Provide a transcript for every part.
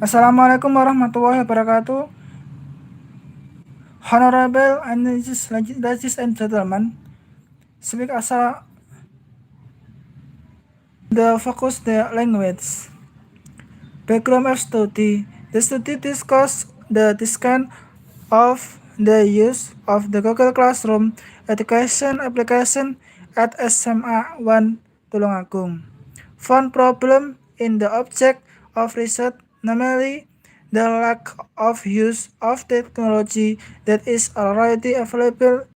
Assalamualaikum warahmatullahi wabarakatuh. Honorable and ladies and gentlemen, speak as the focus the language. Background of study. The study discuss the discussion of the use of the Google Classroom education application at SMA 1 Tulungagung. Found problem in the object of research, namely the lack of use of technology that is already available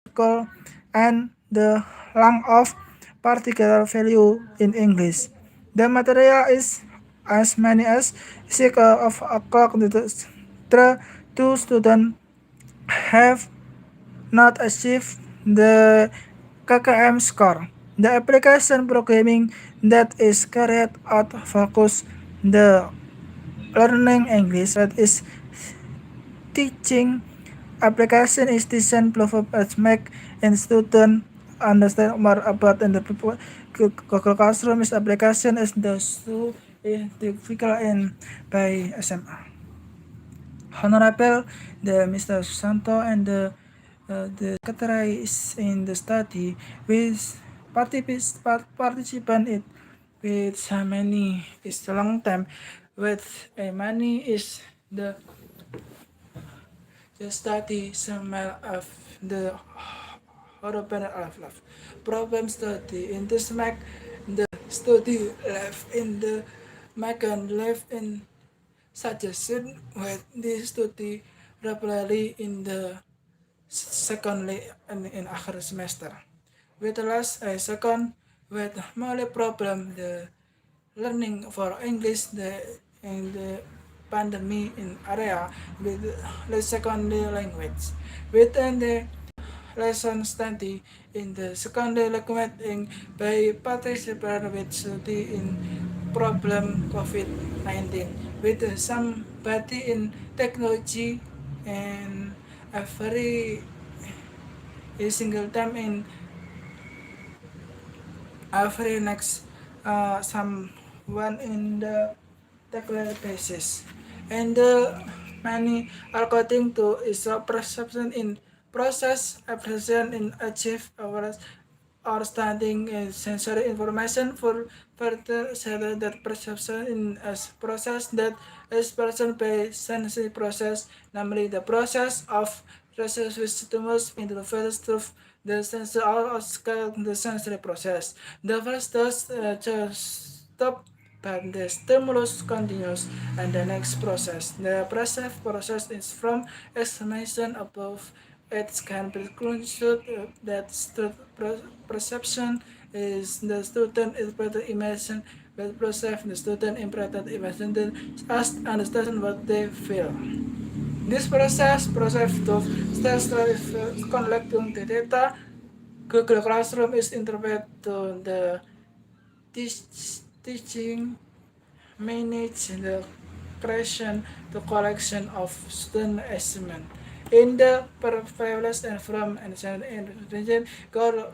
and the lack of particular value in English. The material is as many as 6 o'clock. The two students have not achieved the KKM score. The application programming that is carried out focus the learning English that is teaching application is designed to make and student understand more about and the Google Classroom is application is the so difficult in by SMA. Honorable the Mr. Susanto and the secretary is in the study with participant it with how many is a long time with a money is the study some of the European of love problem study in this make the study left in the Megan left in suggestion with this study regularly in the secondly in akhir semester. With the last second with more problem the learning for English in the pandemic in area with the secondary language. Within the lesson study in the secondary language by participant with study in problem COVID-19 with somebody in technology and a very a single time in every next someone in the technical basis and the many according to is a perception in process appreciation in achieve our understanding and sensory information for further settle that perception in a process that is present by sensory process, namely the process of process with stimulus into the first of the sensory the sensory process. The first does just stop but the stimulus continues and the next process. The perceptive process is from explanation above. It can be concluded that perception is the student interpreted imagine but perceive the student interpreted imagine then ask understand what they feel. This process to collecting the data. Google Classroom is interpreted to the teaching manage the creation the collection of student assignment in the previous and from and region Google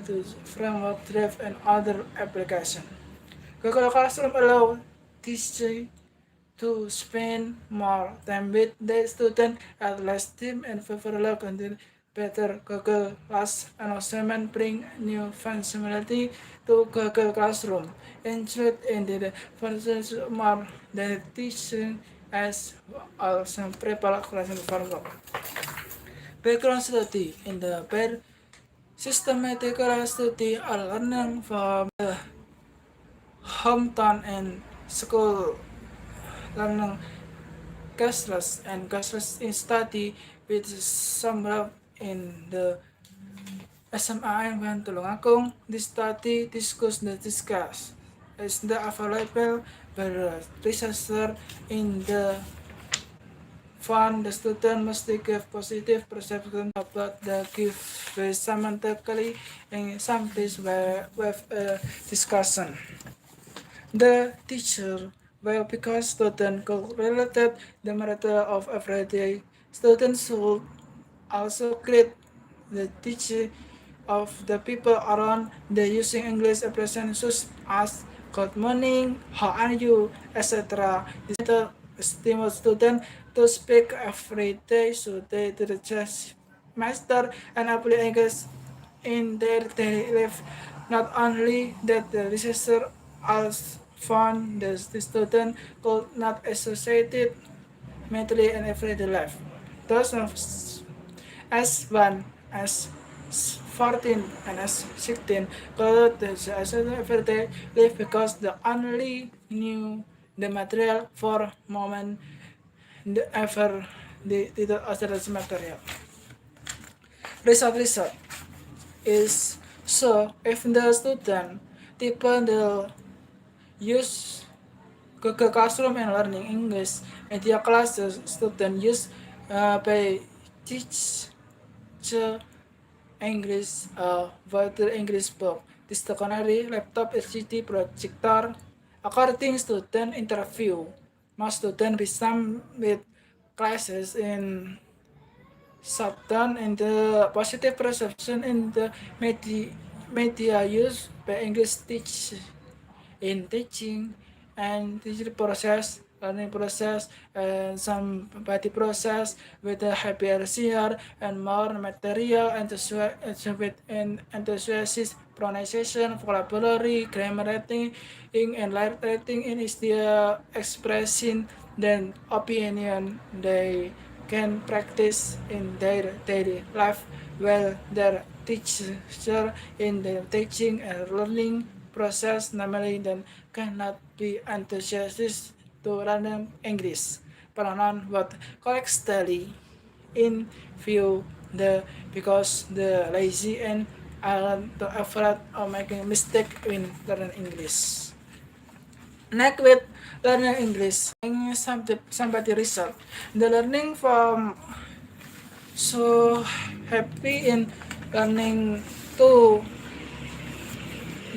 to framework Drive and other application. Google Classroom allow teachers to spend more time with the student at less time and favorable content better. Google Class announcement bring new functionality to Google Classroom, include in the functions more than teaching as also prepare classroom for work. Background study in the pair systematic study are learning from the hometown and school learning cashless and cashless in study with some in the SMA and Tulungagung. This study discuss is the available by researcher in the fund. The student must give positive perception about the give semantically in some place with a discussion. The teacher well because student related the matter of everyday students should also create the teaching of the people around the using English expression such as good morning, how are you, etc. This stimulate students to speak every day so they to the just master and apply English in their daily life. Not only that, the researcher also found that the student could not associate it mentally in everyday life. Those of as one as 14 and as 16 could as everyday life because they only knew the material for moment the ever the other material. Result is so if the student people will use Google Classroom and learning English media classes student use by teach English virtual English book dictionary laptop LCD projector according student interview most student with some with classes in shutdown and the positive perception in the media use by English teach in teaching and teaching process, learning process, and some body process with a happier seer and more material and with an enthusiastic pronunciation, vocabulary, grammar writing, and light writing in is the expressing then opinion they can practice in their daily life while their teacher in the teaching and learning process normally then cannot be enthusiastic to learn English. Pronoun what correctly in view the because the lazy and are the afraid of making mistake in learning English. Next with learning English, somebody result. The learning from so happy in learning to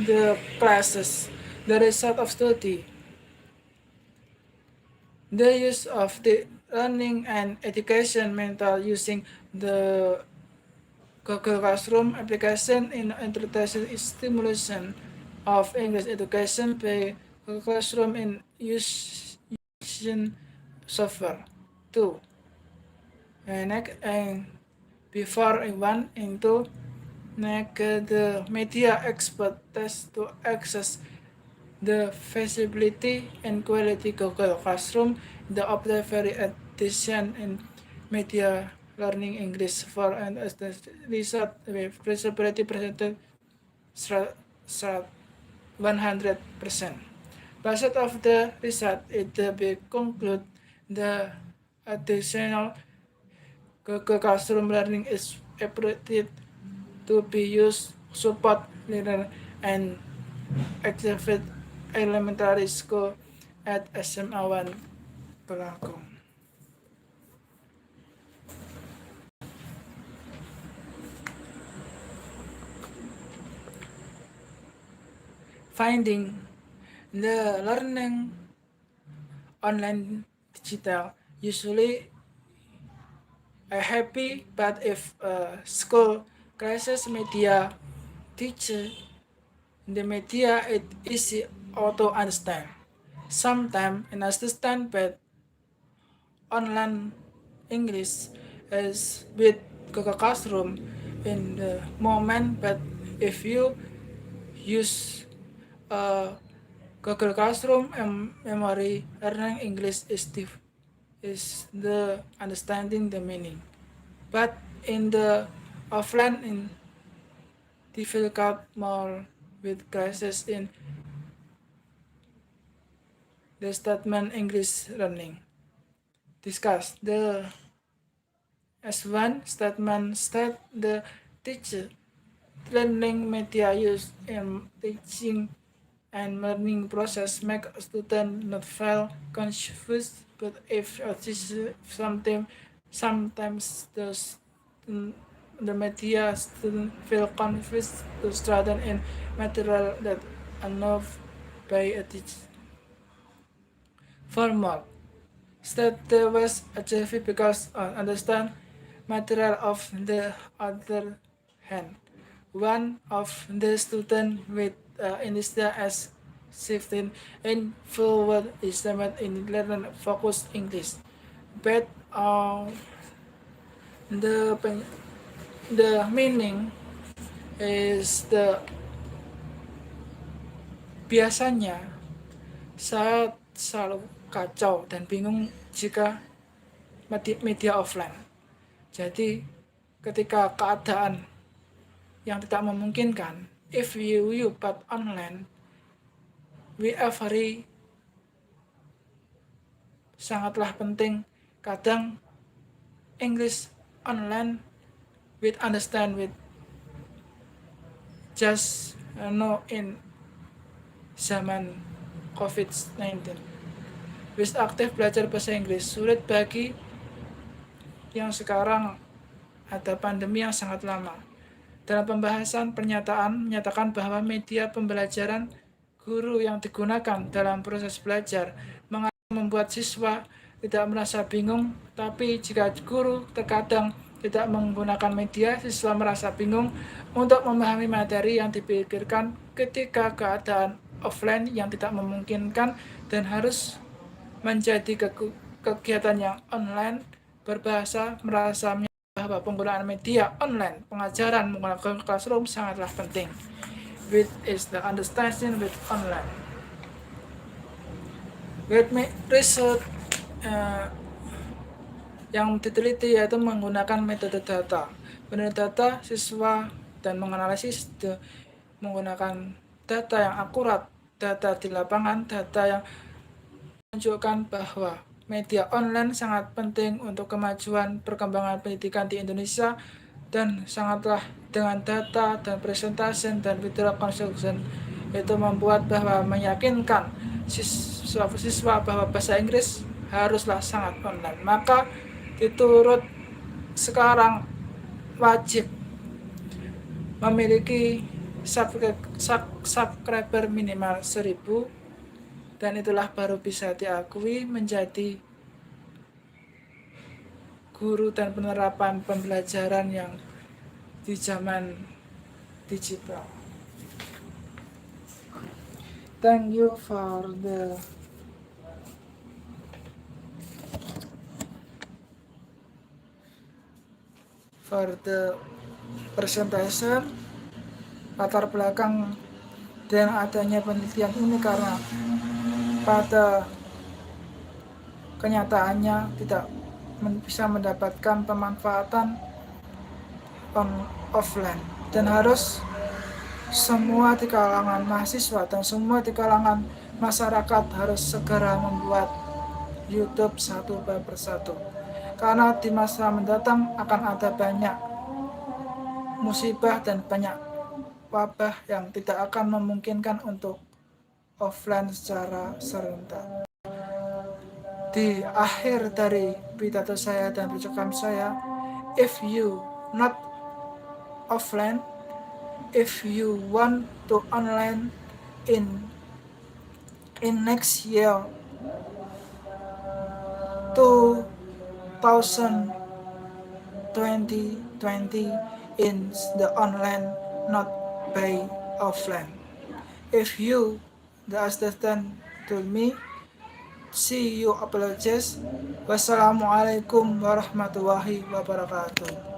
the classes, the result of study, the use of the learning and education mental using the Google Classroom application in introduction stimulation of English education by Google Classroom in using software. 2. And before one into the media expert test to access the feasibility and quality Google Classroom, the very edition in media learning English for and as the result with feasibility presented 100%. Based of the result, it be conclude the additional Google Classroom learning is appropriate to be used support learner and exhibit elementary school at SMA 1 Pelakong. Finding the learning online digital usually happy, but if school crisis media teacher the media it easy auto understand. Sometimes an assistant but online English is with Google Classroom in the moment, but if you use Google Classroom and memory learning English is the understanding the meaning. But in the offline in difficult more with crisis in the statement English learning. Discuss the S1 statement state the teacher learning media used in teaching and learning process make a student not feel confused, but if a teacher sometimes the media student feel confused to study in material that enough by a teacher. Formal state there was achieved because understand material of the other hand. One of the students with initial as shifting and forward instrument in learn focused English. But the the meaning is biasanya saya selalu kacau dan bingung jika media offline. Jadi ketika keadaan yang tidak memungkinkan, if you but online, we are very sangatlah penting. Kadang English online with understand with just in zaman COVID-19. With aktif belajar bahasa Inggris sulit bagi yang sekarang ada pandemi yang sangat lama. Dalam pembahasan pernyataan menyatakan bahwa media pembelajaran guru yang digunakan dalam proses belajar membuat siswa tidak merasa bingung, tapi jika guru terkadang tidak menggunakan media, siswa merasa bingung untuk memahami materi yang dipikirkan ketika keadaan offline yang tidak memungkinkan dan harus menjadi kegiatan yang online berbahasa merasa bahwa penggunaan media online pengajaran menggunakan classroom sangatlah penting. With is the understanding with online. With research yang diteliti yaitu menggunakan metode data. Menurut data, siswa dan menganalisis menggunakan data yang akurat, data di lapangan, data yang menunjukkan bahwa media online sangat penting untuk kemajuan perkembangan pendidikan di Indonesia dan sangatlah dengan data dan presentasi dan video construction itu membuat bahwa meyakinkan siswa bahwa bahasa Inggris haruslah sangat online. Maka diturut sekarang wajib memiliki subscriber minimal 1000 dan itulah baru bisa diakui menjadi guru dan penerapan pembelajaran yang di zaman digital. Thank you for the presentation. Latar belakang dan adanya penelitian ini karena pada kenyataannya tidak bisa mendapatkan pemanfaatan offline dan harus semua di kalangan mahasiswa dan semua di kalangan masyarakat harus segera membuat YouTube satu persatu karena di masa mendatang akan ada banyak musibah dan banyak wabah yang tidak akan memungkinkan untuk offline secara serentak. Di akhir dari pidato saya dan percakapan saya, if you not offline, if you want to online in next year 2020 in the online, not by offline. If you understand to me, see you apologize. Wassalamualaikum warahmatullahi wabarakatuh.